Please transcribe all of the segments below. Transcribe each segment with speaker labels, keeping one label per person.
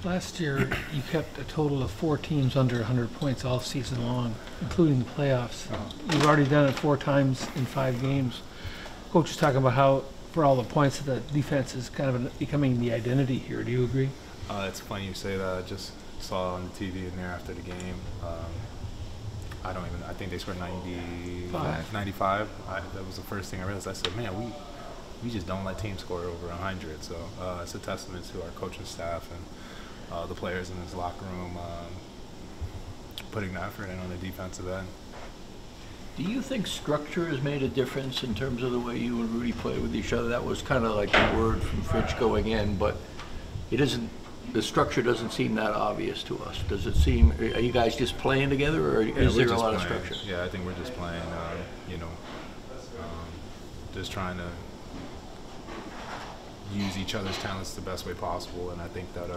Speaker 1: Last year, you kept a total of 4 teams under 100 points all season long, including the playoffs. You've already done it 4 times in 5 games. Coach is talking about how, for all the points, the defense is kind of becoming the identity here. Do you agree?
Speaker 2: It's funny you say that. I just saw on the TV in there after the game. I think they scored 95. That was the first thing I realized. I said, man, we just don't let teams score over 100. So it's a testament to our coaching staff and the players in this locker room putting the effort in on the defensive end.
Speaker 3: Do you think structure has made a difference in terms of the way you and Rudy play with each other? That was kind of like the word from Fitch going in, but it isn't. The structure doesn't seem that obvious to us. Does it seem? Are you guys just playing together, or is there a lot of structure?
Speaker 2: Yeah, I think we're just playing. Just trying to use each other's talents the best way possible, and I think that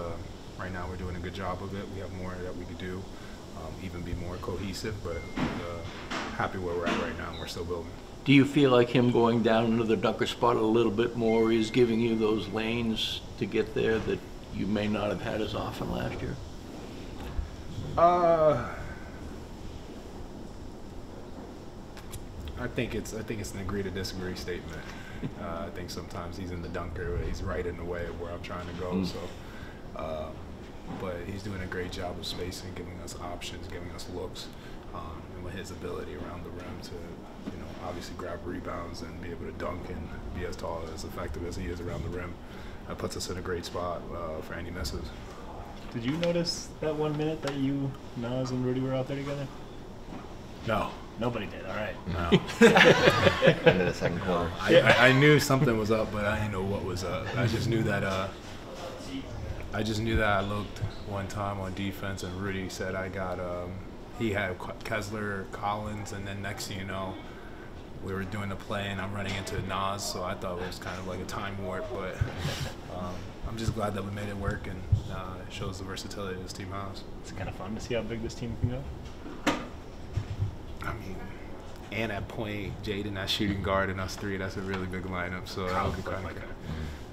Speaker 2: right now we're doing a good job of it. We have more that we could do, even be more cohesive, but happy where we're at right now, and we're still building.
Speaker 3: Do you feel like him going down into the dunker spot a little bit more is giving you those lanes to get there that you may not have had as often last year?
Speaker 2: I think it's an agree to disagree statement. I think sometimes he's in the dunker, but he's right in the way of where I'm trying to go. So, but he's doing a great job of spacing, giving us options, giving us looks, and with his ability around the rim to, obviously grab rebounds and be able to dunk and be as tall, as effective as he is around the rim. That puts us in a great spot for any misses.
Speaker 4: Did you notice that 1 minute that you, Nas, and Rudy were out there together?
Speaker 2: No.
Speaker 4: Nobody did. All right.
Speaker 2: No.
Speaker 5: Into the second quarter.
Speaker 2: I knew something was up, but I didn't know what was up. I just knew that. I looked one time on defense, and Rudy said I got. He had Kessler, Collins, and then next thing you know, we were doing the play, and I'm running into Nas, so I thought it was kind of like a time warp, but I'm just glad that we made it work, and it shows the versatility this team has.
Speaker 4: It's kind of fun to see how big this team can go.
Speaker 2: I mean, and at point, Jaden, that shooting guard, and us three, that's a really big lineup, so that would be kind of good.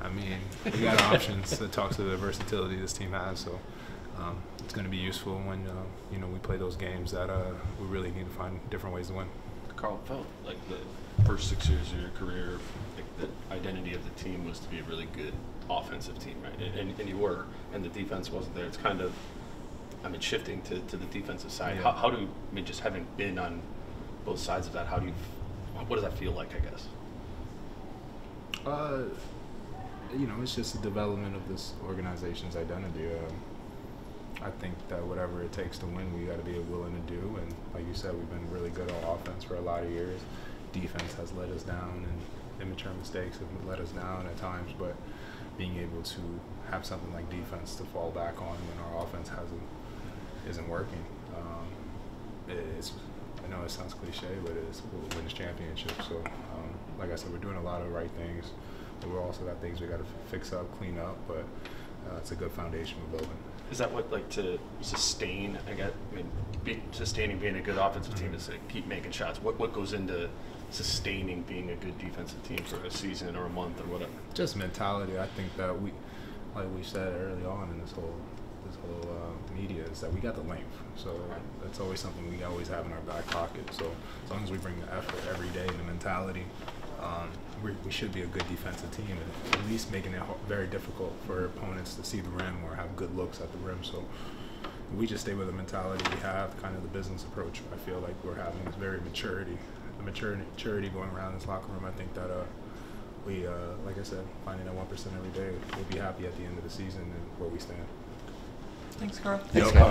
Speaker 2: I mean, we got options that talk to the versatility this team has, so it's going to be useful when, we play those games that we really need to find different ways to win.
Speaker 6: Carl, felt like the first 6 years of your career, like the identity of the team was to be a really good offensive team, right? And you were, and the defense wasn't there. It's kind of, shifting to the defensive side.
Speaker 2: Yeah.
Speaker 6: How do just having been on both sides of that, what does that feel like, I guess?
Speaker 2: It's just the development of this organization's identity. I think that whatever it takes to win, we got to be willing to do. And like you said, we've been really good on offense for a lot of years. Defense has let us down, and immature mistakes have let us down at times. But being able to have something like defense to fall back on when our offense isn't working, I know it sounds cliche, but we'll win this championship. So, like I said, we're doing a lot of right things, but we're also got things we got to fix up, clean up. But it's a good foundation we're building.
Speaker 6: Is that what, to sustain, sustaining being a good offensive team is to keep making shots? What goes into sustaining being a good defensive team for a season or a month or whatever?
Speaker 2: Just mentality. I think that like we said early on in this whole media, is that we got the length. So that's always something we always have in our back pocket. So as long as we bring the effort every day and the mentality, we should be a good defensive team, and at least making it very difficult for opponents to see the rim or have good looks at the rim. So we just stay with the mentality we have, kind of the business approach I feel like we're having is very maturity going around this locker room. I think that we, like I said, finding that 1% every day, we'll be happy at the end of the season and where we stand.
Speaker 1: Thanks, Carl.
Speaker 5: Thanks, Carl.